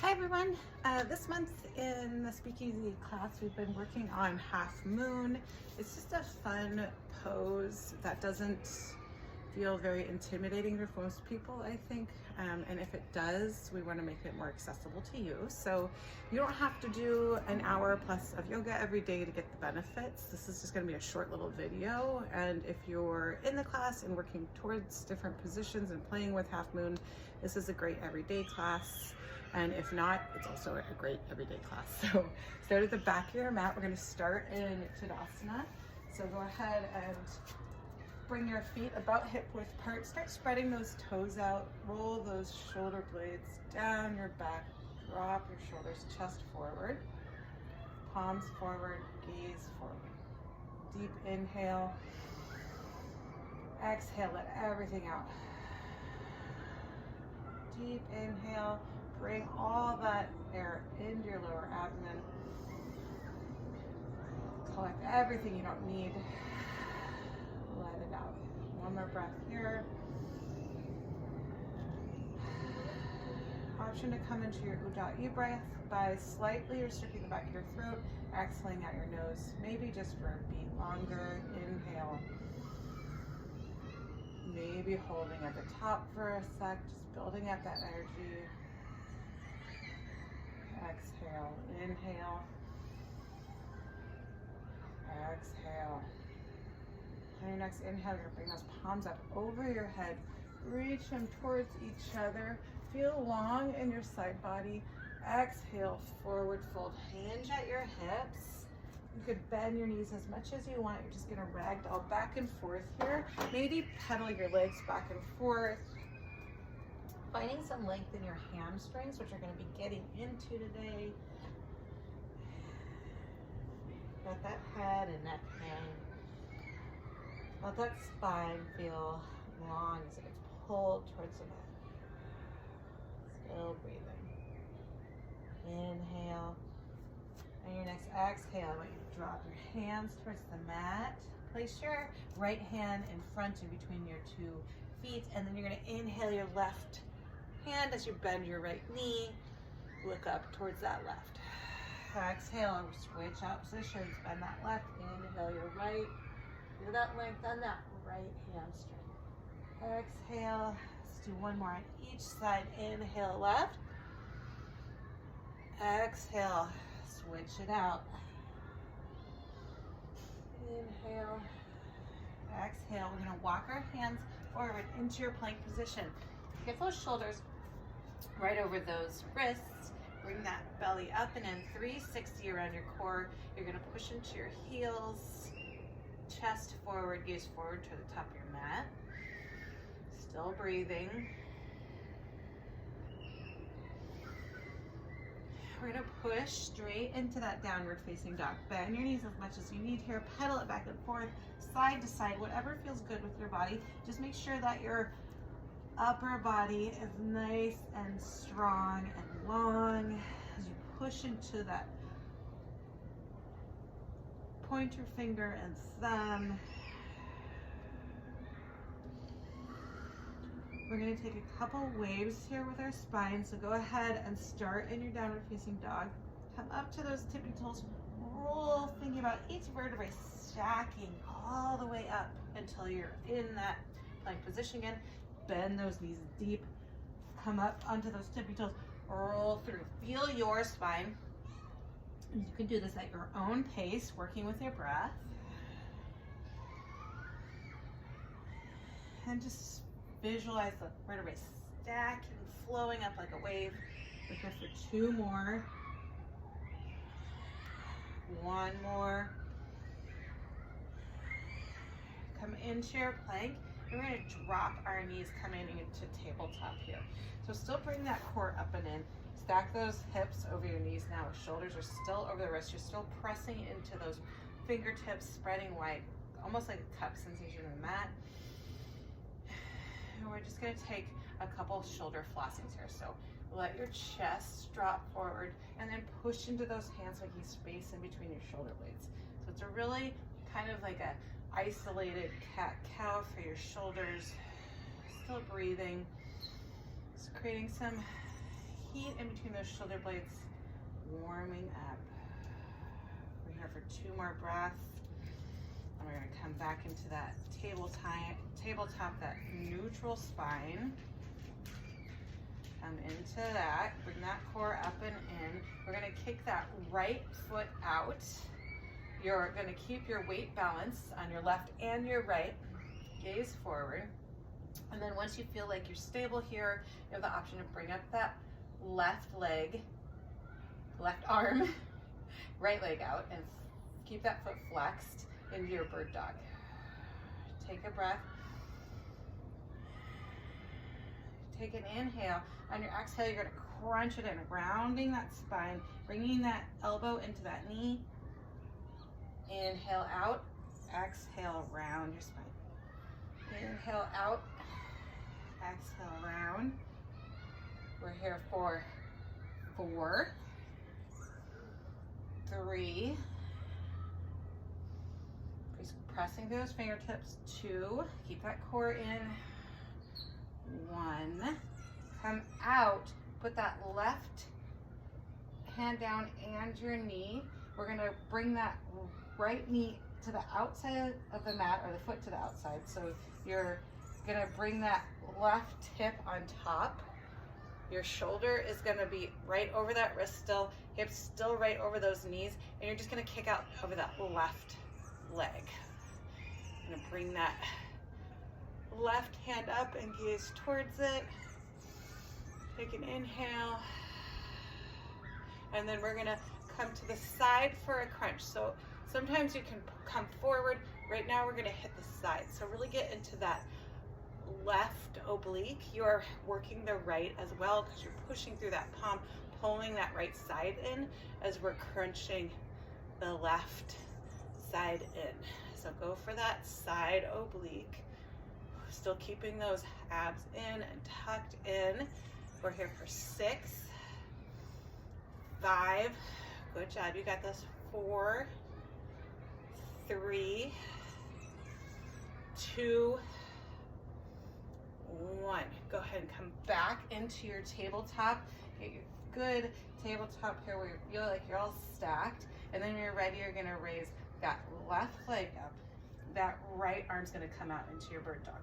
Hi everyone. This month in the speakeasy class we've been working on half moon. It's just a fun pose that doesn't feel very intimidating for most people, I think, and if it does, we want to make it more accessible to you. So you don't have to do an hour plus of yoga every day to get the benefits. This is just going to be a short little video, and if you're in the class and working towards different positions and playing with half moon, this is a great everyday class. And if not, it's also a great everyday class. So start at the back of your mat. We're going to start in Tadasana. So go ahead and bring your feet about hip width apart. Start spreading those toes out. Roll those shoulder blades down your back. Drop your shoulders, chest forward. Palms forward, gaze forward. Deep inhale. Exhale, let everything out. Deep inhale. Bring all that air into your lower abdomen. Collect everything you don't need. Let it out. One more breath here. Option to come into your Ujjayi breath by slightly restricting the back of your throat, exhaling out your nose, maybe just for a beat longer. Inhale. Maybe holding at the top for a sec, just building up that energy. Exhale, inhale, exhale. On your next inhale, you're gonna bring those palms up over your head. Reach them towards each other. Feel long in your side body. Exhale, forward fold. Hinge at your hips. You could bend your knees as much as you want. You're just gonna ragdoll back and forth here. Maybe pedal your legs back and forth. Finding some length in your hamstrings, which we're going to be getting into today. Let that head and neck hang. Let that spine feel long as it gets pulled towards the back. Still breathing. Inhale. And your next exhale, I want you to drop your hands towards the mat. Place your right hand in front and between your two feet, and then you're going to inhale your left hand as you bend your right knee. Look up towards that left. Exhale, switch out positions. Bend that left. Inhale your right. Feel that length on that right hamstring. Exhale. Let's do one more on each side. Inhale left. Exhale. Switch it out. Inhale. Exhale. We're going to walk our hands forward into your plank position. Get those shoulders right over those wrists. Bring that belly up and in 360 around your core. You're going to push into your heels. Chest forward, gaze forward to the top of your mat. Still breathing. We're going to push straight into that downward facing dog. Bend your knees as much as you need here. Pedal it back and forth, side to side, whatever feels good with your body. Just make sure that your upper body is nice and strong and long as you push into that pointer finger and thumb. We're going to take a couple waves here with our spine, so go ahead and start in your downward facing dog. Come up to those tippy toes, roll, thinking about each vertebrae stacking all the way up until you're in that plank position again. Bend those knees deep, come up onto those tippy toes, roll through. Feel your spine. You can do this at your own pace, working with your breath. And just visualize the vertebrae stacking, flowing up like a wave. We're here for two more. One more. Come into your plank. We're going to drop our knees coming into tabletop here. So still bring that core up and in. Stack those hips over your knees now. Shoulders are still over the wrists. You're still pressing into those fingertips, spreading wide, almost like a cup sensation in the mat. And we're just going to take a couple shoulder flossings here. So let your chest drop forward and then push into those hands, making space in between your shoulder blades. So it's a really kind of like a isolated cat-cow for your shoulders. Still breathing. Just creating some heat in between those shoulder blades warming up. We're here for 2 more breaths. And we're gonna come back into that tabletop, that neutral spine. Come into that, bring that core up and in. We're gonna kick that right foot out. You're gonna keep your weight balance on your left and your right. Gaze forward. And then once you feel like you're stable here, you have the option to bring up that left leg, left arm, right leg out, and keep that foot flexed into your bird dog. Take a breath. Take an inhale. On your exhale, you're gonna crunch it in, rounding that spine, bringing that elbow into that knee. Inhale out, exhale, round your spine. Inhale out, exhale, round. We're here for 4, 3, pressing through those fingertips, 2, keep that core in, 1, come out, put that left hand down and your knee. We're gonna bring that right knee to the outside of the mat, or the foot to the outside. So you're gonna bring that left hip on top. Your shoulder is gonna be right over that wrist still, hips still right over those knees, and you're just gonna kick out over that left leg. I'm gonna bring that left hand up and gaze towards it. Take an inhale. And then we're gonna come to the side for a crunch. So sometimes you can come forward. Right now we're gonna hit the side. So really get into that left oblique. You are working the right as well because you're pushing through that palm, pulling that right side in as we're crunching the left side in. So go for that side oblique. Still keeping those abs in and tucked in. We're here for 6, 5, good job, you got this, 4, 3, 2, 1. Go ahead and come back into your tabletop. Get your good tabletop here where you feel like you're all stacked. And then when you're ready, you're gonna raise that left leg up. That right arm's gonna come out into your bird dog.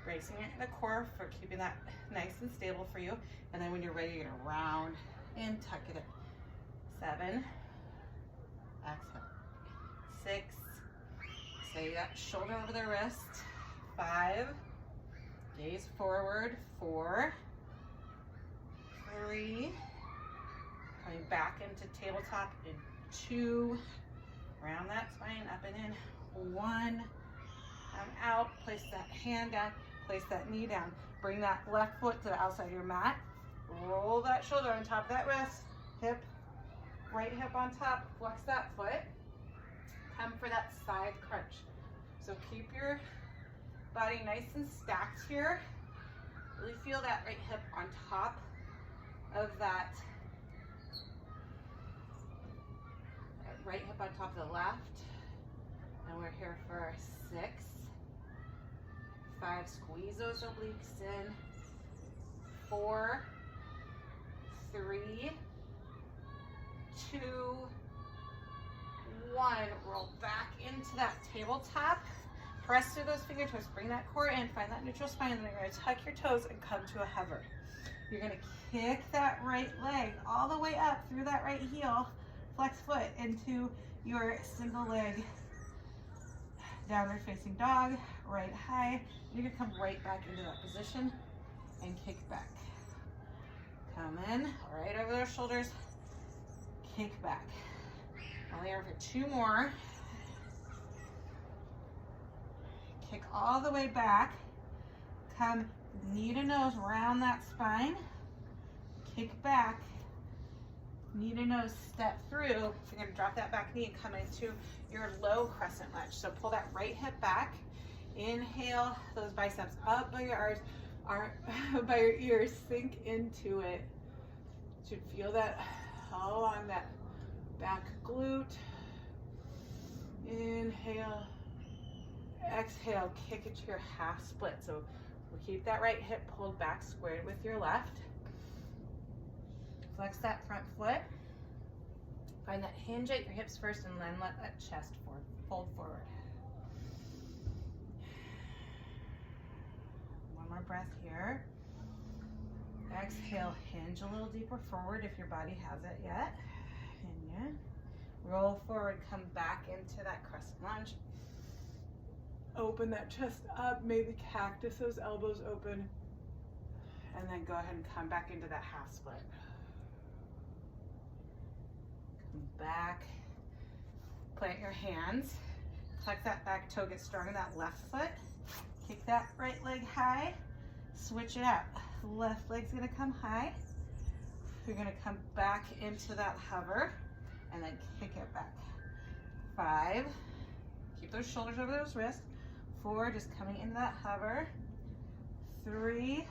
Bracing it in the core for keeping that nice and stable for you. And then when you're ready, you're gonna round and tuck it in. 7, exhale. 6, say that shoulder over the wrist. 5, gaze forward. 4, 3, coming back into tabletop in 2, round that spine up and in. 1, come out, place that hand down, place that knee down. Bring that left foot to the outside of your mat. Roll that shoulder on top of that wrist. Hip, right hip on top. Flex that foot. Come for that side crunch. So keep your body nice and stacked here. Really feel that right hip on top of that right hip on top of the left. And we're here for 6, 5, squeeze those obliques in. 4, 3, 2, 1. Roll back into that tabletop. Press through those fingertips. Bring that core in. Find that neutral spine. And then you're going to tuck your toes and come to a hover. You're going to kick that right leg all the way up through that right heel. Flex foot into your single leg downward facing dog, right high. You're gonna come right back into that position and kick back. Come in, right over those shoulders, kick back. Only over for 2 more. Kick all the way back. Come knee to nose, round that spine. Kick back. Knee to nose, step through. You're gonna drop that back knee and come into your low crescent lunge. So pull that right hip back. Inhale those biceps up by your by your ears. Sink into it. Should feel that all along that back glute. Inhale. Exhale. Kick it to your half split. So we'll keep that right hip pulled back, squared with your left. Flex that front foot. Find that hinge at your hips first and then let that chest fold forward. One more breath here. Exhale, hinge a little deeper forward if your body hasn't yet. Hinge. Roll forward, come back into that crescent lunge. Open that chest up, maybe cactus those elbows open. And then go ahead and come back into that half split. Come back, plant your hands, tuck that back toe, get strong in that left foot. Kick that right leg high, switch it out. Left leg's gonna come high. You're gonna come back into that hover and then kick it back. 5, keep those shoulders over those wrists. 4, just coming into that hover. 3,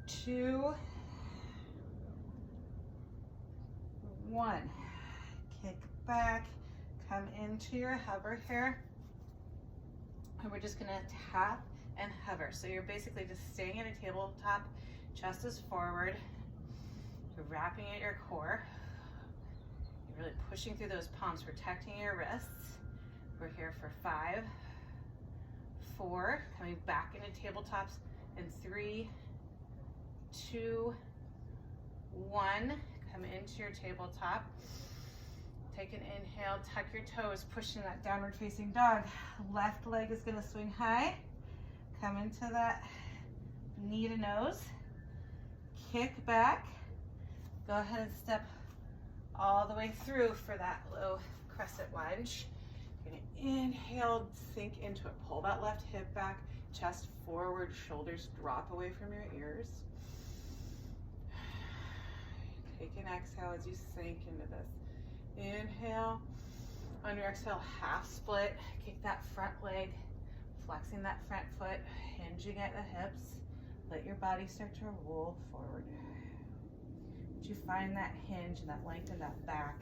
2, 1. Kick back, come into your hover here. And we're just gonna tap and hover. So you're basically just staying in a tabletop, chest is forward. You're wrapping at your core. You're really pushing through those palms, protecting your wrists. We're here for 5, 4, coming back into tabletops, and 3, 2, 1. Come into your tabletop. Take an inhale, tuck your toes, push in that downward facing dog. Left leg is gonna swing high. Come into that knee to nose. Kick back. Go ahead and step all the way through for that low crescent lunge. You're gonna inhale, sink into it. Pull that left hip back, chest forward, shoulders drop away from your ears. Take an exhale as you sink into this. Inhale. On your exhale, half split. Kick that front leg, flexing that front foot, hinging at the hips. Let your body start to roll forward. Did you find that hinge and that length in that back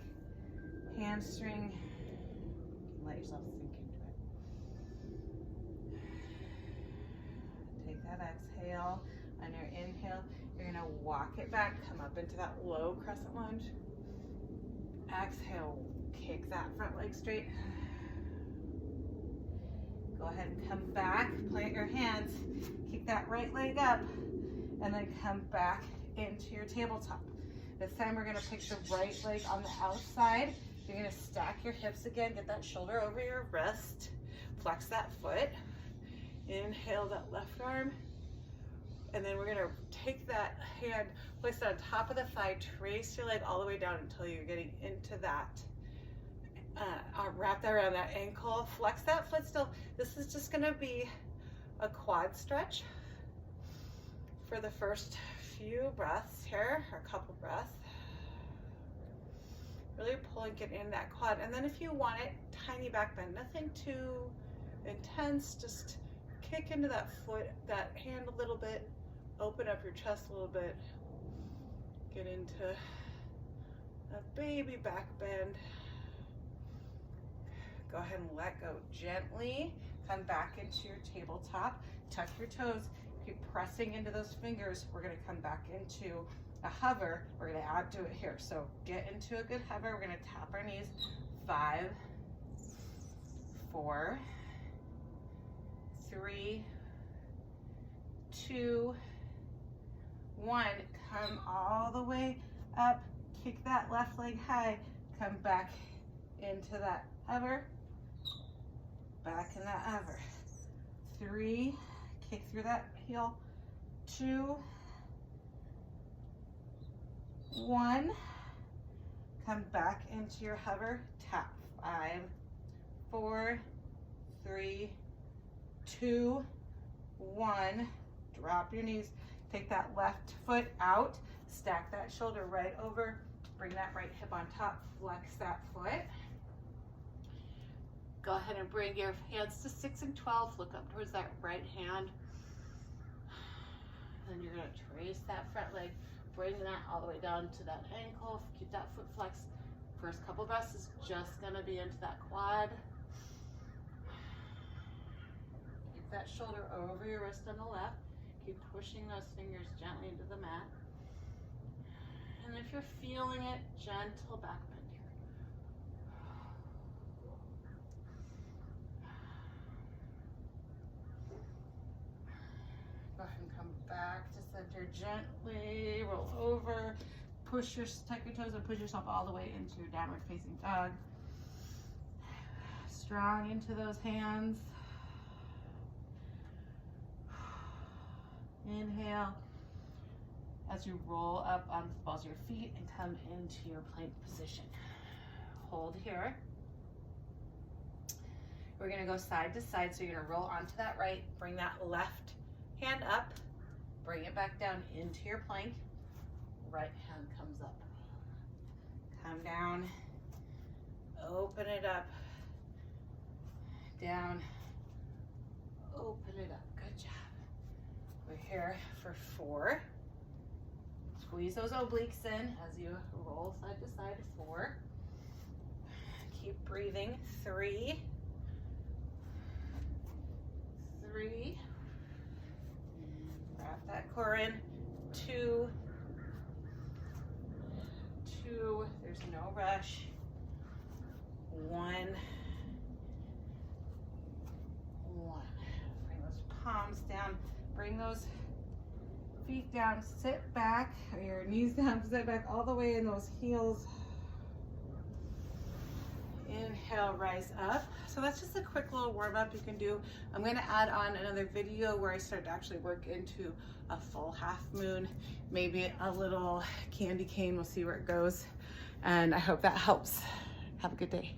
hamstring? You can let yourself sink into it. Take that exhale. On your inhale, you're gonna walk it back, come up into that low crescent lunge. Exhale, kick that front leg straight. Go ahead and come back, plant your hands, kick that right leg up, and then come back into your tabletop. This time we're gonna picture right leg on the outside. You're gonna stack your hips again, get that shoulder over your wrist, flex that foot. Inhale that left arm. And then we're gonna take that hand, place it on top of the thigh, trace your leg all the way down until you're getting into that. Wrap that around that ankle, flex that foot still. This is just gonna be a quad stretch for the first few breaths here, or a couple breaths. Really pulling it in that quad. And then if you want it, tiny back bend, nothing too intense, just kick into that foot, that hand a little bit, open up your chest a little bit, get into a baby back bend. Go ahead and let go gently. Come back into your tabletop, tuck your toes, keep pressing into those fingers. We're gonna come back into a hover. We're gonna add to it here. So get into a good hover. We're gonna tap our knees. 5, 4, 3, 2, 1. Come all the way up. Kick that left leg high. Come back into that hover. Back in that hover. 3, kick through that heel. 2, 1. Come back into your hover. Tap. 5, 4, 3, 2, 1. Drop your knees. Take that left foot out. Stack that shoulder right over. Bring that right hip on top. Flex that foot. Go ahead and bring your hands to 6 and 12. Look up towards that right hand. Then you're going to trace that front leg. Bring that all the way down to that ankle. Keep that foot flexed. First couple breaths is just going to be into that quad. Keep that shoulder over your wrist on the left. Keep pushing those fingers gently into the mat. if you're feeling it, gentle back bend here. Go ahead and come back to center gently, roll over, tuck your toes and push yourself all the way into your downward facing dog. Strong into those hands. Inhale as you roll up onto the balls of your feet and come into your plank position. Hold here. We're gonna go side to side, so you're gonna roll onto that right, bring that left hand up, bring it back down into your plank. Right hand comes up. Come down, open it up, down, open it up. Good job. We're here for 4. Squeeze those obliques in as you roll side to side. 4. Keep breathing. 3. 3. Wrap that core in. 2. 2. There's no rush. 1. 1. Bring those palms down. Bring those feet down, sit back, or your knees down, sit back all the way in those heels. Inhale, rise up. So that's just a quick little warm up you can do. I'm going to add on another video where I start to actually work into a full half moon, maybe a little candy cane. We'll see where it goes. And I hope that helps. Have a good day.